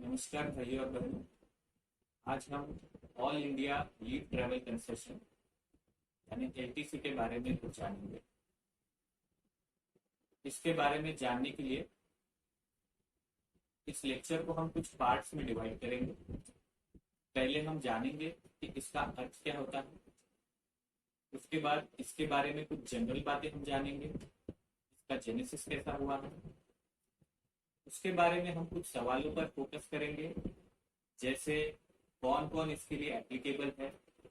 नमस्कार भाइयों और बहनों। आज हम all India leave travel concession यानी एलटीसी के बारे में कुछ जानेंगे। इसके बारे में जानने के लिए इस लेक्चर को हम कुछ पार्ट्स में डिवाइड करेंगे। पहले हम जानेंगे कि इसका अर्थ क्या होता है। उसके बाद इसके बारे में कुछ जनरल बातें हम जानेंगे, इसका जेनेसिस कैसा हुआ है। उसके बारे में हम कुछ सवालों पर फोकस करेंगे, जैसे कौन कौन इसके लिए एप्लीकेबल है,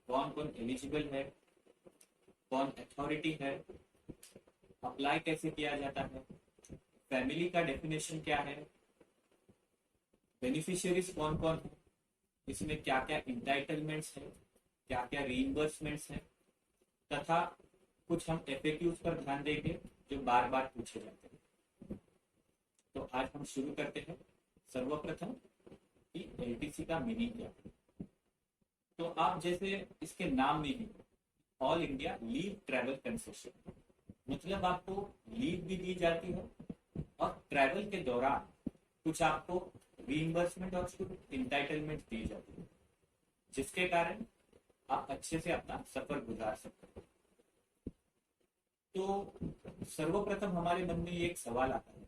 कौन कौन एलिजिबल है, कौन अथॉरिटी है, अप्लाई कैसे किया जाता है, फैमिली का डेफिनेशन क्या है, बेनिफिशियरीज कौन कौन है, इसमें क्या क्या इंटाइटलमेंट्स है, क्या क्या रीइंबर्समेंट्स है, तथा कुछ हम एफएक्यूज पर ध्यान देंगे जो बार बार पूछे जाते हैं। तो आज हम शुरू करते हैं। सर्वप्रथम कि एलटीसी का मीनिंग क्या है। तो आप जैसे इसके नाम में ही all India leave travel concession, मतलब आपको लीव भी दी जाती है और ट्रैवल के दौरान कुछ आपको रीइंबर्समेंट और कुछ इंटाइटलमेंट दी जाती है, जिसके कारण आप अच्छे से अपना सफर गुजार सकते हैं। तो सर्वप्रथम हमारे मन में ये एक सवाल आता है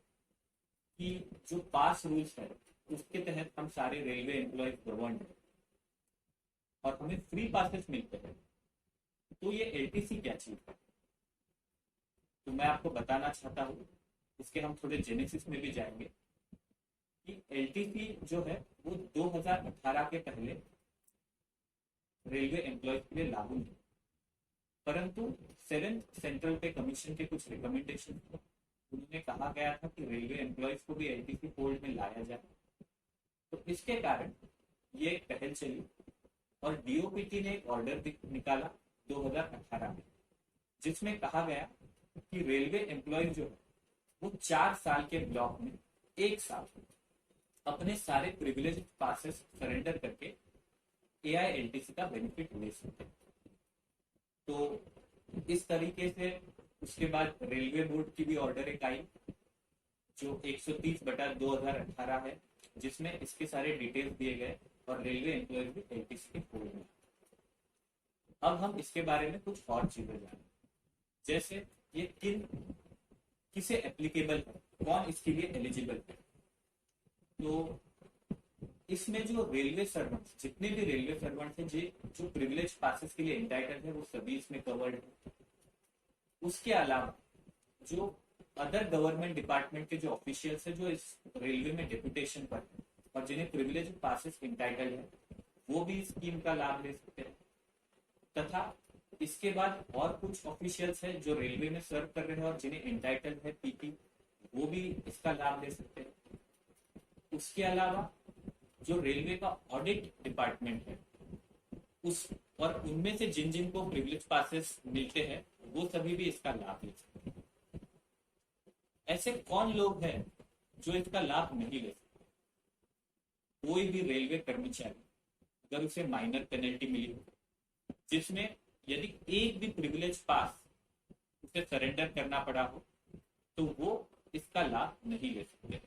कि जो पास रूल्स है उसके तहत हम सारे रेलवे एम्प्लॉयज गवर्न है और हमें फ्री पासेस मिलते हैं, तो ये एलटीसी क्या चीज है। तो मैं आपको बताना चाहता हूँ, इसके हम थोड़े जेनेसिस में भी जाएंगे कि एलटीसी जो है वो 2018 के पहले रेलवे एम्प्लॉयज के लिए लागू नहीं, परंतु 7th सेंट्रल पे कमीशन के कुछ रिकमेंडेशन उन्होंने कहा गया था कि रेलवे एम्प्लॉयज को भी एलटीसी फोल्ड में लाया जाए। तो इसके कारण ये एक पहल चली और डीओपीटी ने एक ऑर्डर निकाला 2018 में, जिसमें कहा गया कि रेलवे एम्प्लॉय जो है वो 4 साल के ब्लॉक में एक साल अपने सारे प्रिविलेज पासेस सरेंडर करके एआईएलटीसी का बेनिफिट ले सकते हैं। तो इस तरीके से उसके बाद रेलवे बोर्ड की भी ऑर्डर एक आई जो 130/2018 है, जिसमें इसके सारे डिटेल्स दिए गए और रेलवे एम्प्लॉयज भी एलटीसी के फोल्ड में। अब हम इसके बारे में कुछ और चीजें जानें, जैसे ये किसे एप्लीकेबल है, कौन इसके लिए एलिजिबल है। तो इसमें जो रेलवे सर्वेंट्स, जितने भी रेलवे सर्वेंट्स हैं जो प्रिविलेज पासेस के लिए एंटाइटल्ड है, वो सभी इसमें कवर्ड है। उसके अलावा जो अदर गवर्नमेंट डिपार्टमेंट के जो ऑफिशियल्स है जो इस रेलवे में डेपुटेशन पर है और जिन्हें प्रिविलेज पासेस एंटाइटल्ड है, वो भी इस स्कीम का लाभ ले सकते हैं। तथा इसके बाद और कुछ ऑफिशियल्स है जो रेलवे में सर्व कर रहे हैं और जिन्हें एंटाइटल्ड है पीपी, वो भी इसका लाभ ले सकते हैं। उसके अलावा जो रेलवे का ऑडिट डिपार्टमेंट है उस और उनमें से जिन जिन को प्रिविलेज पासेस मिलते हैं वो सभी भी इसका लाभ ले सकते हैं। ऐसे कौन लोग हैं जो इसका लाभ नहीं ले सकते। कोई भी रेलवे कर्मचारी अगर उसे माइनर पेनल्टी मिली हो, जिसमें यदि एक भी प्रिविलेज पास उसे सरेंडर करना पड़ा हो, तो वो इसका लाभ नहीं ले सकते।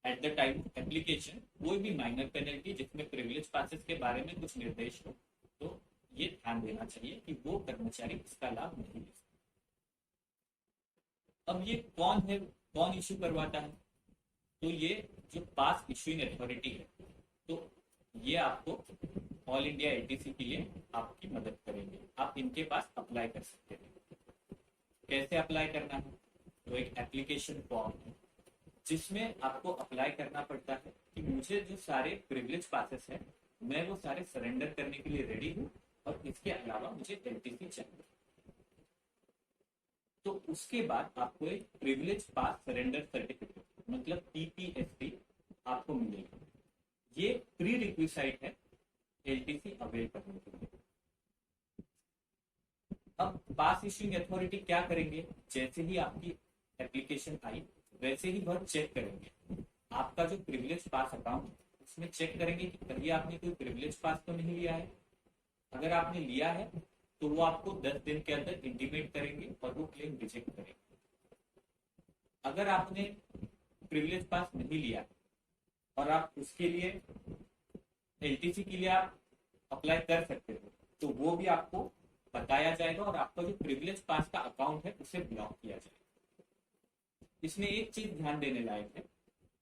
At the time of application कोई भी माइनर पेनल्टी जिसमें प्रिविलेज पासेस के बारे में कुछ निर्देश हो, तो ये ध्यान देना चाहिए कि वो कर्मचारी इसका लाभ नहीं ले सकते। अब ये कौन है, कौन इश्यू करवाता है। तो ये जो पास इश्यूइंग अथॉरिटी है, तो ये आपको ऑल इंडिया एलटीसी के लिए आपकी मदद करेंगे। आप इनके पास अप्लाई कर सकते हैं। कैसे अप्लाई करना है, तो एक एप्लीकेशन फॉर्म है जिसमें आपको अप्लाई करना पड़ता है कि मुझे जो सारे प्रिविलेज पासेस हैं मैं वो सारे सरेंडर करने के लिए रेडी हूँ और इसके अलावा मुझे एलटीसी चाहिए। तो उसके बाद आपको एक प्रिविलेज पास सरेंडर सर्टिफिकेट मतलब पीपीएससी आपको मिलेगा। ये प्री रिक्विसाइट है एलटीसी अवेल करने के लिए। अब पास इश्यूइंग अथॉरिटी क्या करेंगे, जैसे ही आपकी एप्लीकेशन आई वैसे ही वह चेक करेंगे आपका जो प्रिविलेज पास अकाउंट, उसमें चेक करेंगे कि कभी आपने कोई प्रिविलेज पास तो नहीं लिया है। अगर आपने लिया है तो वो आपको 10 दिन के अंदर इंटीमेट करेंगे और वो क्लेम रिजेक्ट करेंगे। अगर आपने प्रिविलेज पास नहीं लिया और आप उसके लिए एलटीसी के लिए आप अप्लाई कर सकते हो, तो वो भी आपको बताया जाएगा और आपका जो प्रिविलेज पास का अकाउंट है उसे ब्लॉक किया जाएगा। इसमें एक चीज ध्यान देने लायक है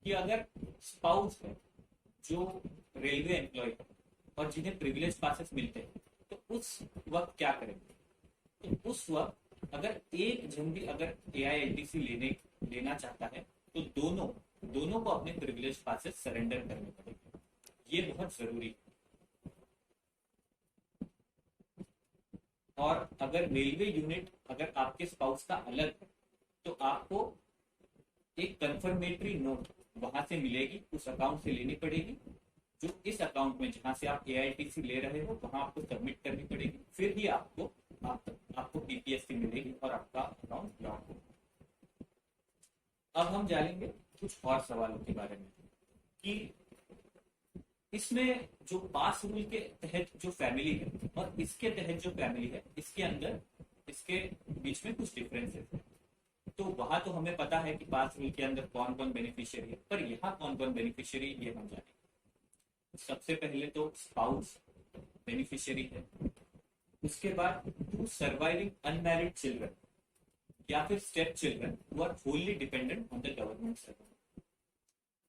कि अगर स्पाउस है जो रेलवे एम्प्लॉय है और जिन्हें प्रिविलेज पासेस मिलते हैं, तो उस वक्त क्या करेंगे? तो उस वक्त अगर एक जन भी अगर एआईएलटीसी लेना चाहता है, तो दोनों दोनों को अपने प्रिविलेज पासेस सरेंडर करने पड़ेंगे। ये बहुत जरूरी है। और अगर रेलवे यूनिट अगर आपके स्पाउस का अलग है, तो आपको एक कंफर्मेटरी नोट वहां से मिलेगी, उस अकाउंट से लेनी पड़ेगी, जो इस अकाउंट में जहां से आप एआईटीसी ले रहे हो वहां आपको सबमिट करनी पड़ेगी, फिर ही आपको पीपीएससी मिलेगी और आपका अकाउंट ब्लॉक होगा। अब हम जानेंगे कुछ और सवालों के बारे में कि इसमें जो पास रूल के तहत जो फैमिली है और इसके तहत जो फैमिली है, इसके अंदर इसके बीच में कुछ डिफरेंसेस है। तो वहां तो हमें पता है कि पास रूल के अंदर कौन कौन बेनिफिशियरी है, पर यहाँ कौन कौन बेनिफिशियरी ये हम जानेंगे। सबसे पहले तो स्पाउस बेनिफिशियरी है, उसके बाद टू सर्वाइविंग अनमैरिड चिल्ड्रन या फिर step children who are wholly dependent on the government service.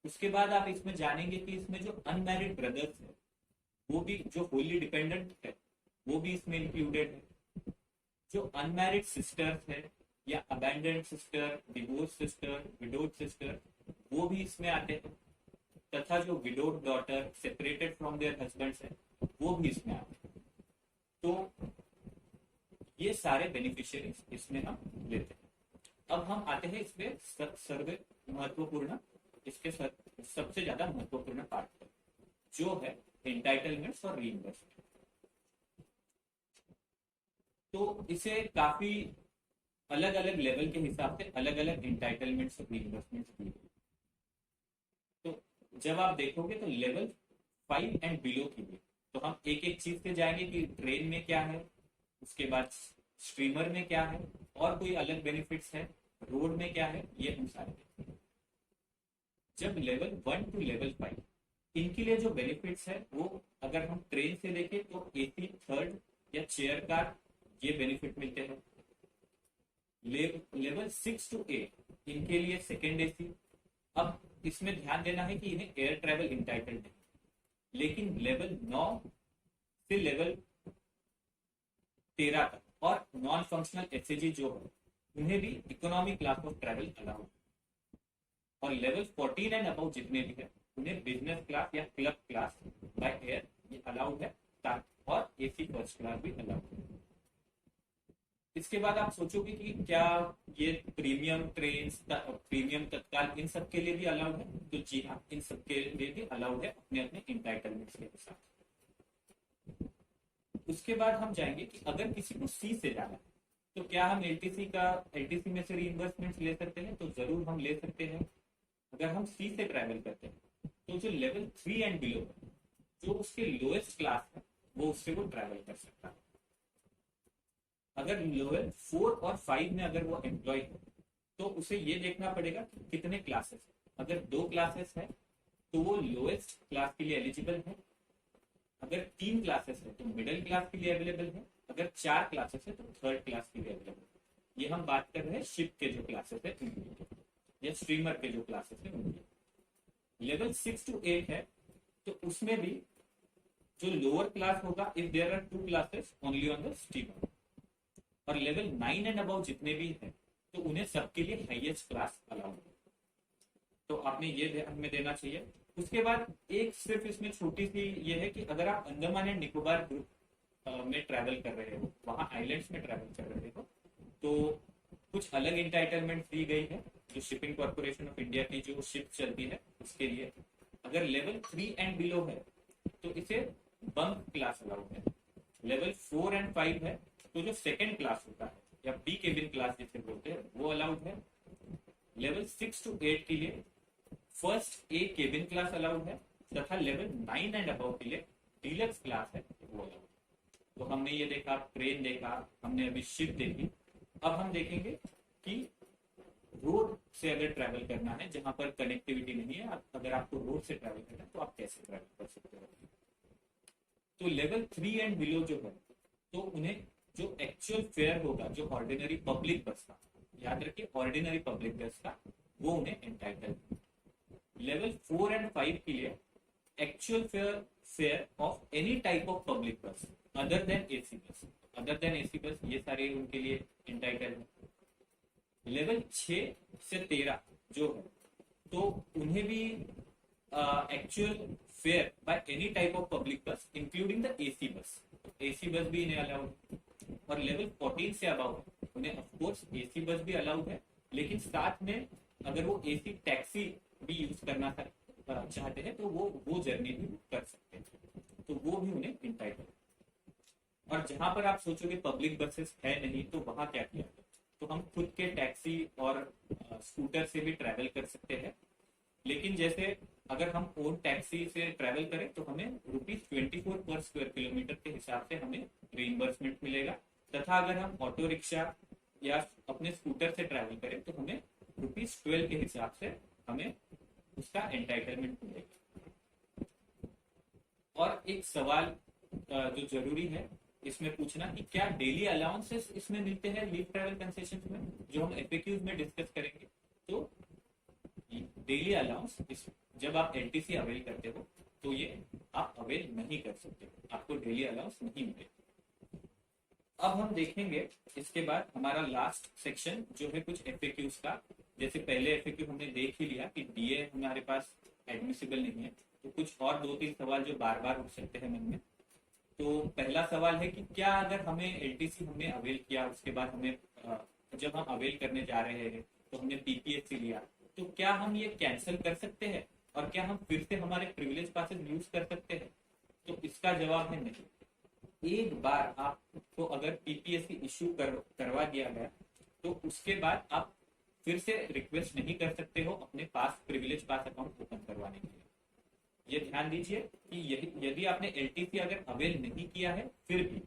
उसके बाद आप इसमें जानेंगे कि इसमें जो अनमैरिड ब्रदर्स है वो भी जो होली डिपेंडेंट है वो भी इसमें इंक्लूडेड है। जो अनमैरिड सिस्टर्स है या abandoned sister, divorce sister, widowed sister, वो भी इसमें आते हैं। तथा जो widowed daughter separated from their husbands है वो भी इसमें आते हैं। तो ये सारे बेनिफिशियरीज इसमें हम लेते हैं। अब हम आते हैं इसमें सर्वे महत्वपूर्ण, इसके सबसे ज्यादा महत्वपूर्ण पार्ट पर, जो है एंटाइटलमेंट्स और रीइंबर्समेंट। तो इसे काफी अलग अलग लेवल के हिसाब से अलग अलग एंटाइटलमेंट्स और रीइंबर्समेंट्स दी गई। तो जब आप देखोगे तो लेवल 5 एंड बिलो के लिए तो हम एक एक चीज से जाएंगे कि ट्रेन में क्या है, उसके बाद स्ट्रीमर में क्या है, और कोई अलग बेनिफिट्स है, रोड में क्या है, ये हम सारे देखेंगे। जब लेवल 1 टू लेवल 5 इनके लिए जो बेनिफिट्स है वो अगर हम ट्रेन से देखें तो एसी थर्ड या चेयर कार ये बेनिफिट मिलते हैं। लेवल 6 टू 8 इनके लिए सेकेंड एसी। अब इसमें ध्यान देना है कि इन्हें एयर ट्रेवल इंटाइटल्ड नहीं, लेकिन लेवल 9 से लेवल 13 तक और नॉन फंक्शनल एसएजी जो है उन्हें भी economy class of travel allowed. और लेवल 14 एंड अबव जितने भी है उन्हें बिजनेस क्लास या क्लब क्लास बाय एयर ये अलाउड है, और एसी फर्स्ट क्लास भी अलाउड है। इसके बाद आप सोचोगे कि क्या ये प्रीमियम ट्रेन, प्रीमियम तत्काल इन सब के लिए भी अलाउड है? तो जी हाँ, इन सब के लिए भी अलाउड है अपने अपने इंटाइटलमेंट्स के साथ। उसके बाद हम जाएंगे कि अगर किसी को सी से जाना है तो क्या हम एलटीसी में से रीइंबर्समेंट ले सकते हैं? तो जरूर हम ले सकते हैं। अगर हम सी से ट्रैवल करते हैं तो जो लेवल 3 एंड बिलो है, जो उसके लोएस्ट क्लास है वो उससे वो ट्रैवल कर सकता है। अगर लेवल 4 और 5 में अगर वो एम्प्लॉय है तो उसे ये देखना पड़ेगा कि कितने क्लासेस है। अगर 2 क्लासेस है तो वो लोएस्ट क्लास के लिए एलिजिबल है। अगर 3 क्लासेस है तो मिडिल क्लास के लिए अवेलेबल है। अगर 4 क्लासेस है तो थर्ड क्लास के लिए अवेलेबल है। ये हम बात कर रहे हैं शिप के जो क्लासेस है उनकी, या स्ट्रीमर के जो क्लासेस है उनकी। लेवल 6 टू 8 है तो उसमें भी जो लोअर क्लास होगा, if there are 2 classes only on the streamer. और लेवल 9 एंड अबव जितने भी हैं तो उन्हें सबके लिए हाईएस्ट क्लास अलाउड है। तो आपने ये ध्यान में देना चाहिए। उसके बाद एक सिर्फ इसमें छोटी सी ये है कि अगर आप अंडमान एंड निकोबार ग्रुप में ट्रैवल कर रहे हो, वहां आइलैंड्स में ट्रैवल कर रहे हो, तो कुछ अलग इंटाइटलमेंट दी गई है जो शिपिंग कॉर्पोरेशन ऑफ इंडिया की जो शिप चलती है उसके लिए। अगर लेवल 3 एंड बिलो है तो इसे बंक क्लास अलाउड है। लेवल 4 एंड 5 है तो जो सेकेंड क्लास होता है या बी केबिन क्लास जिसे बोलते हैं वो अलाउड है। लेवल 6 टू 8 के लिए first A cabin class allowed है, तथा लेवल 9 एंड अबव के लिए डीलक्स क्लास है वो अलाउड है। तो हमने ये देखा, ट्रेन देखा, हमने अभी शिप देखी। अब हम देखेंगे कि रोड से अगर ट्रैवल करना है जहां पर कनेक्टिविटी नहीं है, अगर आपको रोड से ट्रैवल करना है तो आप कैसे ट्रैवल कर सकते हो। तो लेवल 3 एंड बिलो जो है, तो उन्हें जो एक्चुअल फेयर होगा जो ऑर्डिनरी पब्लिक बस का, याद रखिए ऑर्डिनरी पब्लिक बस का, वो उन्हें एंटाइटल। लेवल 4 एंड 5 के लिए actual fair of any type of public बस other than AC bus, other than AC bus ये सारे उनके लिए एंटाइटल है। लेवल 6 से 13 जो है, तो उन्हें भी actual fair by any type of public बस including the AC bus, AC bus भी इन्हें अलाउड। और लेवल 14 से अबाउ उन्हें ऑफकोर्स एसी बस भी अलाउड है, लेकिन साथ में अगर वो एसी टैक्सी भी यूज करना चाहते हैं तो वो जर्नी भी कर सकते हैं, तो वो भी उन्हें इंटाइटल। और जहां पर आप सोचोगे पब्लिक बसेस है नहीं तो वहां क्या किया है, तो हम खुद के टैक्सी और स्कूटर से भी ट्रैवल कर सकते हैं। लेकिन जैसे अगर हम ओन टैक्सी से ट्रैवल करें तो हमें ₹24 पर स्क्वायर किलोमीटर के हिसाब से हमें रीइंबर्समेंट मिलेगा, तथा अगर हम ऑटो रिक्शा या अपने स्कूटर से ट्रैवल करें तो हमें ₹12 के हिसाब से हमें उसका एंटाइटलमेंट मिलेगा। और एक सवाल जो जरूरी है इसमें पूछना कि क्या डेली अलाउंसेस इसमें मिलते हैं लीव ट्रैवल कंसेशन में, जो हम एफएक्यूज में डिस्कस करेंगे। तो डेली अलाउंस जब आप एलटीसी अवेल करते हो तो ये आप अवेल नहीं कर सकते, आपको डेली अलाउंस नहीं मिलेगा। अब हम देखेंगे इसके बाद हमारा लास्ट सेक्शन जो है कुछ एफएक्यूज का। जैसे पहले एफएक्यू हमने देख ही लिया कि डीए हमारे पास एडमिसिबल नहीं है, तो कुछ और 2-3 सवाल जो बार बार उठ सकते हैं मन में। तो पहला सवाल है कि क्या अगर हमें एलटीसी हमने अवेल किया, उसके बाद हमें जब हम अवेल करने जा रहे हैं तो हमने पीपीएससी लिया, तो क्या हम ये कैंसिल कर सकते हैं और क्या हम फिर से हमारे प्रिविलेज पासेस यूज कर सकते हैं? तो इसका जवाब है नहीं। एक बार आपको अगर पीपीएससी इश्यू करवा दिया गया तो उसके बाद आप फिर से रिक्वेस्ट नहीं कर सकते हो अपने पास प्रिविलेज पास अकाउंट ओपन करवाने के लिए। ये ध्यान दीजिए कि यदि आपने एलटीसी अगर अवेल नहीं किया है, फिर भी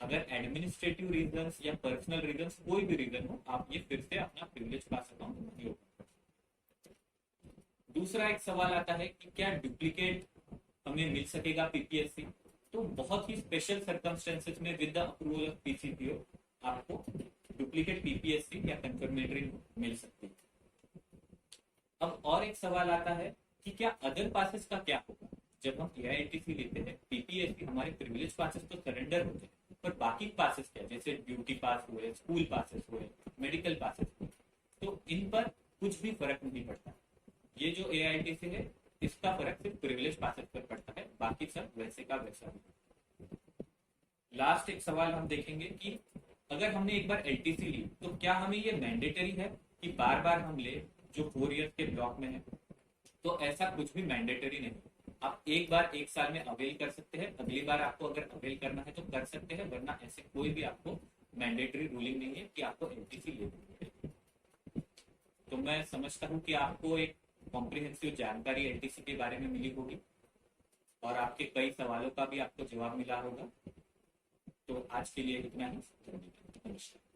अगर एडमिनिस्ट्रेटिव रीजंस या पर्सनल रीजंस कोई भी रीजन हो, आप ये फिर से अपना प्रिविलेज पास अकाउंट नहीं ओपन कर सकते। दूसरा एक सवाल आता है कि क्या डुप्लीकेट हमें मिल सकेगा पीपीएससी? तो बहुत ही स्पेशल सर्कमस्टेंसेस में with the approval of PCPO आपको डुप्लीकेट पीपीएससी या कंफर्मेटरी मिल सकती है। अब और एक सवाल आता है कि क्या अदर पासेस का क्या होगा? जब हम एआईटीसी लेते हैं, पीपीएससी हमारे प्रिविलेज पासेस तो सरेंडर होते हैं, पर बाकी पासेस क्या, जैसे ड्यूटी पास हुए, स्कूल पासेस हुए, मेडिकल पासेस हुए, तो इन पर कुछ भी फर्क नहीं पड़ता। ये जो एआईटीसी है इसका फर्क सिर्फ प्रिविलेज पासेस पर पड़ता है, बाकी सब वैसे का वैसा ही। लास्ट एक सवाल हम देखेंगे कि अगर हमने एक बार एलटीसी ली तो क्या हमें ये मैंडेटरी है कि बार बार हम ले, जो 4 ईयर्स के ब्लॉक में है? तो ऐसा कुछ भी मैंडेटरी नहीं। आप एक बार 1 साल में अवेल कर सकते हैं, अगली बार आपको अगर अवेल करना है तो कर सकते हैं, वरना ऐसे कोई भी आपको मैंडेटरी रूलिंग नहीं है कि आपको एलटीसी लेनी है। तो मैं समझता हूँ कि आपको एक कॉम्प्रिहेंसिव जानकारी एलटीसी के बारे में मिली होगी और आपके कई सवालों का भी आपको जवाब मिला होगा। तो आज के लिए इतना ही। नमस्कार।